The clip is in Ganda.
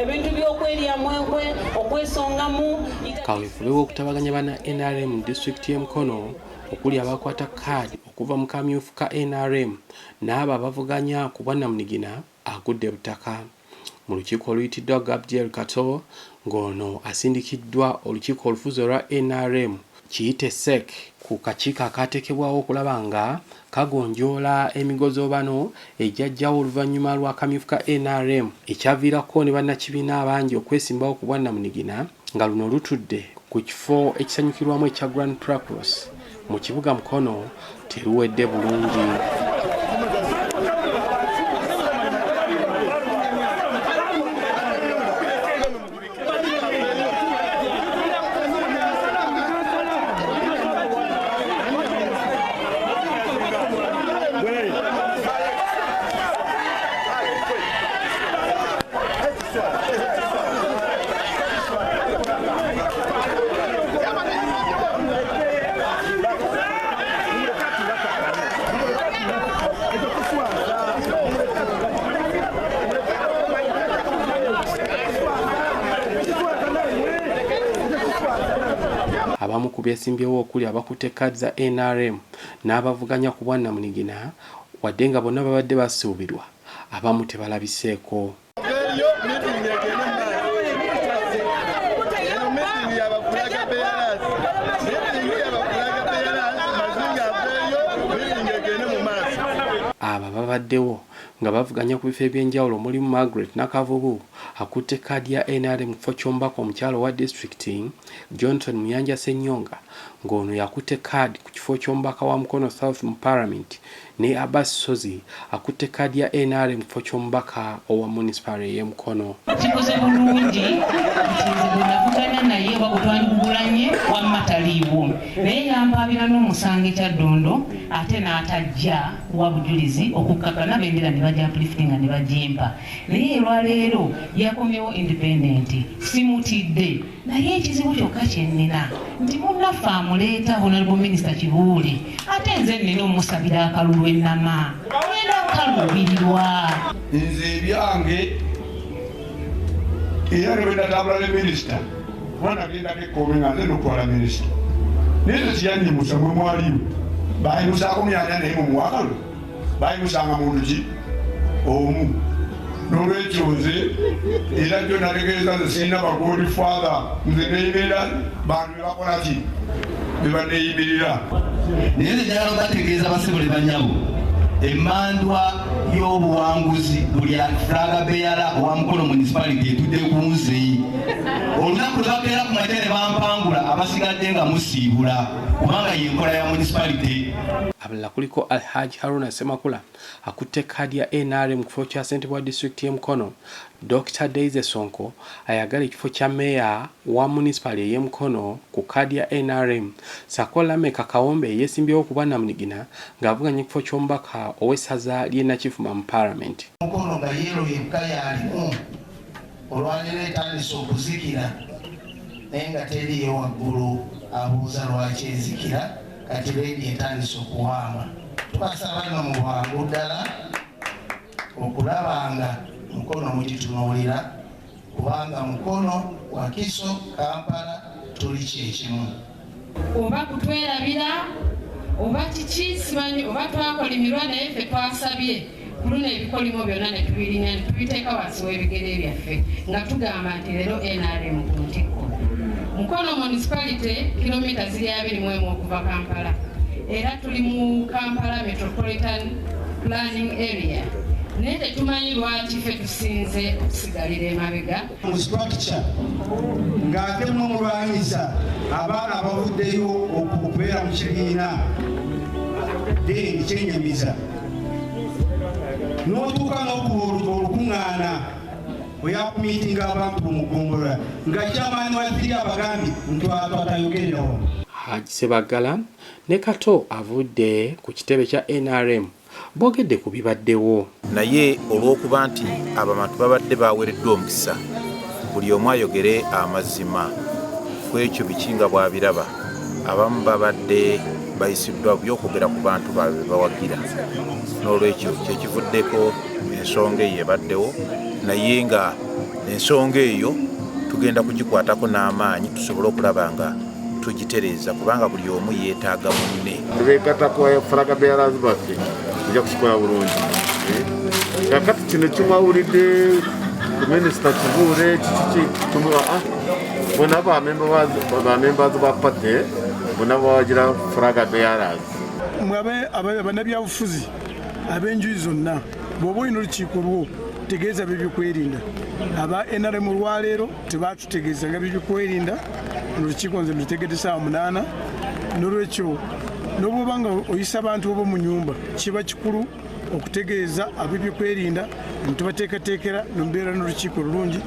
ebintu by'okwerya mwenkwe okwesongamu kaweefube w'okutabaganya bana NRM mu disitulikiti y'e Mukono okuli abakwata kaadi okuva mu kamyufu ka NRM n'abo abavuganya ku bwannamunigina agudde butaka. Mu lukiiko oluyitiddwa Gabriel Kato ng'ono asindikiddwa olukiiko olufuzi olwa NRM kiyite SEC ku kakiiko akaateekebwawo okulaba nga kagonjoola emigozo bano ejjajjawo oluvannyuma lwa kamyufu ka NRM ekyaviirako ne bannakibiina abangi okwesimbawo ku bwannamunigina nga luno lutudde ku kifo ekisanyukirwamu ekya Grand Pracross mu kibuga Mukono teruwedde bulungi. Abamu ku beesimbyewo okuli abakutte kaadi za NRM n'abavuganya ku bwannamunigina wadde nga bonna babadde basuubirwa abamu tebalabiseeko. Aba babaddewo nga bavuganya ku bifo eby'enjawulo mulimu Margaret Nakavubu akutte kaadi ya NRM kifo ky'omubaka omukyalo wa disitulikiti, Johnson Muyanja Ssenyonga ng'ono yakutte kaadi ku kifo ky'omubaka wa Mukono South mu Parliament, ne Abbas Sozi akutte kaadi ya NRM kifo ky'omubaka owa municipal y'e Mukono. Kikoze bulungi nti navuganya naye wakutwalibulanye wamma taliiwo naye yampaabira n'omusango Kyaddondo ate n'atajja wa bujulizi okukkakana bendera ne bajja amplifyinga ne bajimpa naye olwaleero yakomyewo independent simutidde naye ekizibu kyokka kyennina nti munnaffe amuleeta honorable minister Kibuule ate nze nnina omusabira akalulu ennama genda okalubirirwa nze ebyange era ne bwe natambula ne minisita kuba nagenda kekkome nga nze nokutwala minisita naye ze kiyanyimusa mwe mwalimu bayimusaako myanya naye mumuwakalu bayimusanga muntu ki omu n'olwekyo nze era gyo nategeeza nze sirina bagodi father nze neyimirira bantu be bakola ki be baneyimirira naye nze njagala obategeeza basibule banyabo emmandwa y'obuwanguzi buli flaga beyala owa Mukono municipality etudde ku nze olunaku lwe bakeera ku makya ne bampangula abasigadde nga musiibula kubanga y'enkola ya municipality. Abalala kuliko Alhaji Haruna Semakula akutte kaadi ya NRM kifo kya ssentebe wa disitulikiti y'e Mukono, Dr. Daisy Sonko ayagala ekifo kya meya wa municipal y'e Mukono ku kaadi ya NRM, Sakola Meka Kawombe yeesimbyewo ku bwannamunigina ng'avuganya ekifo ky'omubaka ow'essaza ly'e Nakifuma mu Parliament. Mukono nga yeero yekka yalimu olwaleero etandise okuzikira naye nga teriyo waggulu abuuza lwaki ezikira kati beedi etandise okuwaama. Tubasaba no mu bwangu ddala okulaba nga Mukono mugitunuulira kubanga Mukono, Wakiso, Kampala tuli kyekimu. oba kutwerabira oba kiki simanyi oba twakolimirwa naye ffe twasabye kuluna ebikolimo byonna ne tubirinya ne tubiteeka wansi w'ebigere byaffe nga tugamba nti leero NRM ku ntikko. Mukono municipality kilomita ziri 21 okuva Kampala era tuli mu Kampala Metropolitan Planning Area naye tetumanyi lwaki ffe tusinze okusigalira emabega mu structure ng'ate mulwanyisa abaana abavuddeyo okubeera mu kibiina deni kyenyamiza n'otuuka n'okuba olukuŋŋaana oyakumiitinga abantu bumugombolola nga kyamaani waziri abagambye ntwatayogererawo. Haji Sebagala ne Kato avudde ku kitebe kya NRM boogedde ku bibaddewo naye olw'okuba nti abantu babadde baweereddwa omukisa buli omu ayogere amazima ku ekyo biki nga bw'abiraba abamu babadde bayisiddwa by'okwogera ku bantu baabwe bawagira n'olwekyo kyekivuddeko ensonga eyo ebaddewo naye nga ensonga eyo tugenda kugikwatako n'amaanyi tusobole okulaba nga tugitereeza kubanga buli omu yeetaaga munne. Tubeegatta ku flaga bearers baffe tujja kukikola bulungi. Kakati kino kimwawulidde minisita Kibuule bonna bamembers ba pate bonna bawagira flaga bearers. Bannabyabufuzi ab'enjuyi zonna bw'oba olina olukiiko lwo tegeeza byebyokwerinda. Aba NRM olwaleero tebatutegeezanga byebyokwerinda, olukiiko nze lutegedde ssaawa 8. N'olwekyo n'obwoba nga oyisa abantu obo mu nyumba kiba kikulu okutegeeza ab'ebyokwerinda ne tubateekateekera ne mubeera n'olukiiko lulungi.